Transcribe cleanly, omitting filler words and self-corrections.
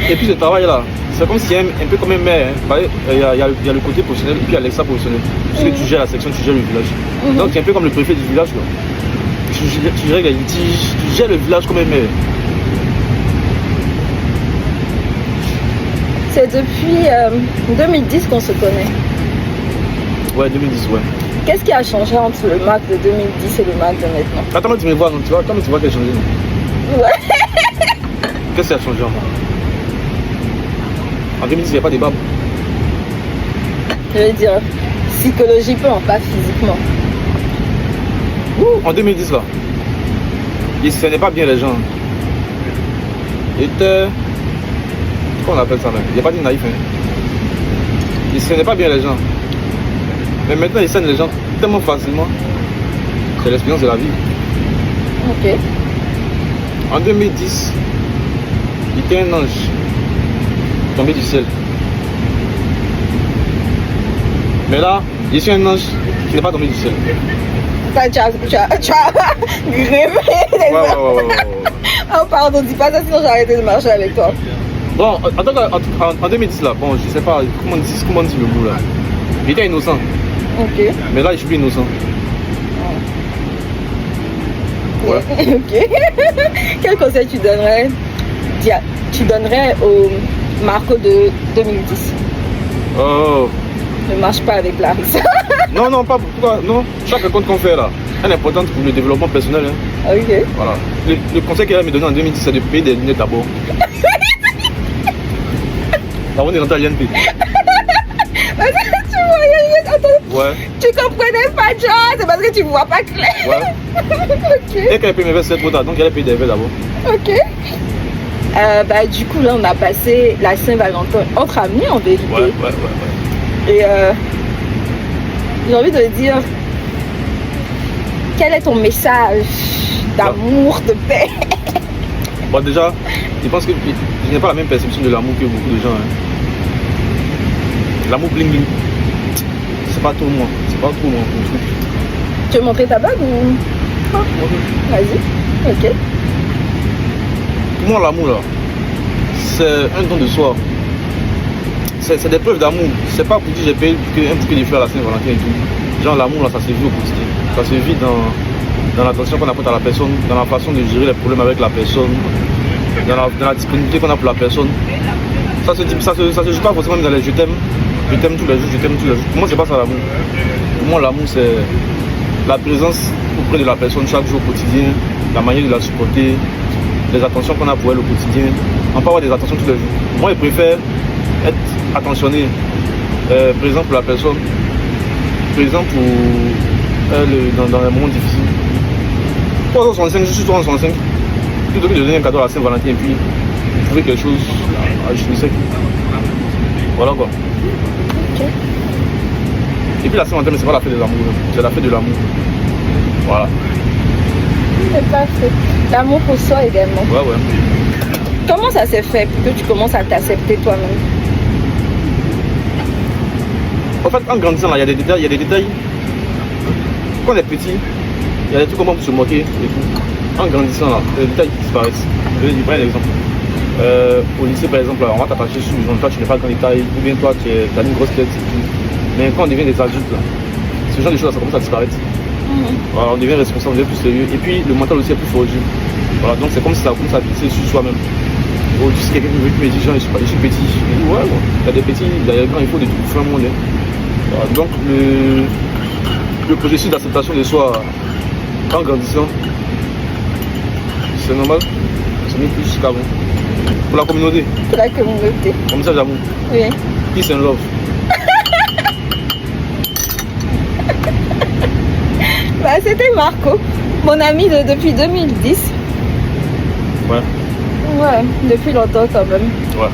Et puis ce travail là, c'est comme si un peu comme un maire. Hein. Il y a le côté professionnel et puis il y a l'extra professionnel. Parce que tu gères la section, tu gères le village. Donc tu es un peu comme le préfet du village. Quoi. Tu gères les litiges, tu gères le village comme un maire. C'est depuis 2010 qu'on se connaît. Ouais, 2010, ouais. Qu'est-ce qui a changé entre le Mac de 2010 et le Mac de maintenant? Attends, tu me vois, non, tu vois, tu vois qu'elle a changé. Non? Ouais. Qu'est-ce qui a changé en moi? En 2010, il n'y a pas de débat. Je veux dire, psychologiquement, pas physiquement. En 2010, là, ce n'est pas bien les gens. Comment on appelle ça même? Il n'y a pas de naïf. Hein. Ce n'est pas bien les gens. Mais maintenant, ils scènent les gens tellement facilement. C'est l'expérience de la vie. Ok. En 2010, il était un ange tombé du ciel. Mais là, je suis un ange qui n'est pas tombé du ciel. Ça, tu as grévé. Ouais. Oh pardon, dis pas ça sinon j'ai arrêté de marcher avec toi. Bon, en 2010 là, bon, je sais pas comment on dit le mot là. Il était innocent. Ok. Mais là, je suis plus innocent. Ouais. Ok. Quel conseil tu donnerais au Marco de 2010? Oh. Ne marche pas avec Larissa. Non, pas pourquoi. Non, chaque rencontre qu'on fait là, elle est importante pour le développement personnel. Hein. Ok. Voilà. Le conseil qu'elle a me donné en 2010, c'est de payer des lunettes d'abord. Avant de rentrer à l'INP. Ouais. Tu comprenais pas, John, c'est parce que tu vois pas clair. Ouais. Ok. Et qu'elle paye mes verres, c'est trop tard, donc elle a payé des verres d'abord. Ok. Du coup, là, on a passé la Saint-Valentin entre amis en vérité. Ouais. Et j'ai envie de dire, quel est ton message d'amour, de paix? Bon, déjà, je pense que je n'ai pas la même perception de l'amour que beaucoup de gens. Hein. L'amour bling bling, c'est pas trop moi. C'est pas trop moi. Tu veux montrer ta bague ou? Ah, Vas-y. Ok. Pour moi, l'amour là, c'est un don de soi. C'est des preuves d'amour. C'est pas pour dire j'ai payé un bouquet de fleurs à la Saint-Valentin et tout. Genre l'amour là, ça se vit au quotidien. Ça se vit dans l'attention qu'on apporte à la personne, dans la façon de gérer les problèmes avec la personne, dans la disponibilité qu'on a pour la personne. Ça se joue pas forcément dans les je t'aime tous les jours, je t'aime tous les jours. Pour moi, c'est pas ça l'amour. Pour moi, l'amour, c'est la présence auprès de la personne chaque jour au quotidien, la manière de la supporter, les attentions qu'on a pour elle au quotidien. On peut avoir des attentions tous les jours. Moi, je préfère être attentionné, présent pour la personne, présent pour elle dans les moments difficiles. 365, je suis 365. Plutôt que de donner un cadeau à la Saint-Valentin et puis trouver quelque chose, je ne sais plus. Voilà quoi. Ok. Et puis la Saint-Valentin, c'est pas la fête des amours, c'est la fête de l'amour. Voilà. C'est parfait. L'amour pour soi également. Ouais. Comment ça s'est fait pour que tu commences à t'accepter toi-même? En fait, en grandissant, il y a des détails. Quand on est petit, il y a des trucs comme on peut se moquer et tout. En grandissant, là, il y a des détails qui disparaissent. Je vais prendre un exemple. Au lycée, par exemple, on va t'attacher sur une toi, tu n'es pas grand détail, ou bien toi, tu as une grosse tête. Mais quand on devient des adultes, là, ce genre de choses, ça commence à disparaître. Voilà, on devient responsable, on devient plus sérieux. Et puis, le mental aussi est plus forgé. Voilà, donc c'est comme si ça commence à glisser sur soi-même. Aujourd'hui, si quelqu'un me dit, genre, je suis petit, je me dis, ouais, il y a des petits, il y a des grands, il faut de tout faire le monde. Voilà, donc, le processus d'acceptation de soi en grandissant, c'est normal, c'est mieux plus qu'avant. Pour la communauté. Pour la communauté. Comme ça, d'amour. Oui. Peace and love. C'était Marco, mon ami depuis 2010. Ouais. Ouais, depuis longtemps quand même. Ouais.